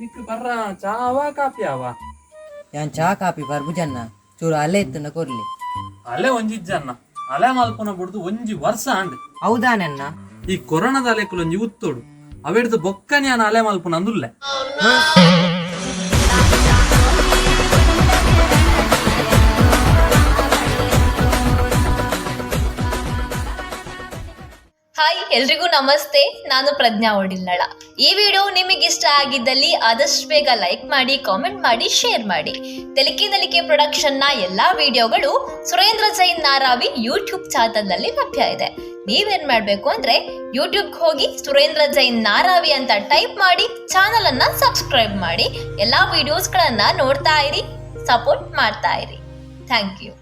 Nick ಬರ್ರ ಚಾವಾ copy ಅವ ಯಾನ್ ಚಾ ಕಾಪಿ ಬರ್ಬುಜನ್ನ ಚೂರು ಅಲೆ ಎತ್ತನ ಕೊರ್ಲಿ ಅಲೆ ಒಂಜಿಜ್ಜನ್ನ ಅಲೆ ಮಲ್ಪನ ಬಿಡ್ದು ಒಂಜಿ ವರ್ಷ ಅಂಡ್ ಹೌದಾನೆನ್ನ ಈ ಕೊರೋನಾದ ಅಲೆಕುಲು ಒಂಜಿ ಉತ್ತೋಡು ಅವೆಡ್ದು ಬೊಕ್ಕನಿ ಅನ ಅಲೆ ಮಲ್ಪನ ಅಂದುಲ್ಲೆ ಹಾಯ್ ಎಲ್ರಿಗೂ ನಮಸ್ತೆ, ನಾನು ಪ್ರಜ್ಞಾ ಒಡಿಲ್ನಳ. ಈ ವಿಡಿಯೋ ನಿಮಗೆ ಇಷ್ಟ ಆಗಿದ್ದಲ್ಲಿ ಆದಷ್ಟು ಬೇಗ ಲೈಕ್ ಮಾಡಿ, ಕಾಮೆಂಟ್ ಮಾಡಿ, ಶೇರ್ ಮಾಡಿ. ತೆಲಿಕೆ ನಲಿಕೆ ಪ್ರೊಡಕ್ಷನ್ ನ ಎಲ್ಲಾ ವಿಡಿಯೋಗಳು ಸುರೇಂದ್ರ ಜೈನ್ ನಾರಾವಿ ಯೂಟ್ಯೂಬ್ ಚಾನಲ್ ನಲ್ಲಿ ಲಭ್ಯ ಇದೆ. ನೀವೇನ್ ಮಾಡ್ಬೇಕು ಅಂದ್ರೆ ಯೂಟ್ಯೂಬ್ಗೆ ಹೋಗಿ ಸುರೇಂದ್ರ ಜೈನ್ ನಾರಾವಿ ಅಂತ ಟೈಪ್ ಮಾಡಿ ಚಾನಲ್ ಅನ್ನ ಸಬ್ಸ್ಕ್ರೈಬ್ ಮಾಡಿ ಎಲ್ಲಾ ವಿಡಿಯೋಸ್ಗಳನ್ನ ನೋಡ್ತಾ ಇರಿ, ಸಪೋರ್ಟ್ ಮಾಡ್ತಾ ಇರಿ. Thank you.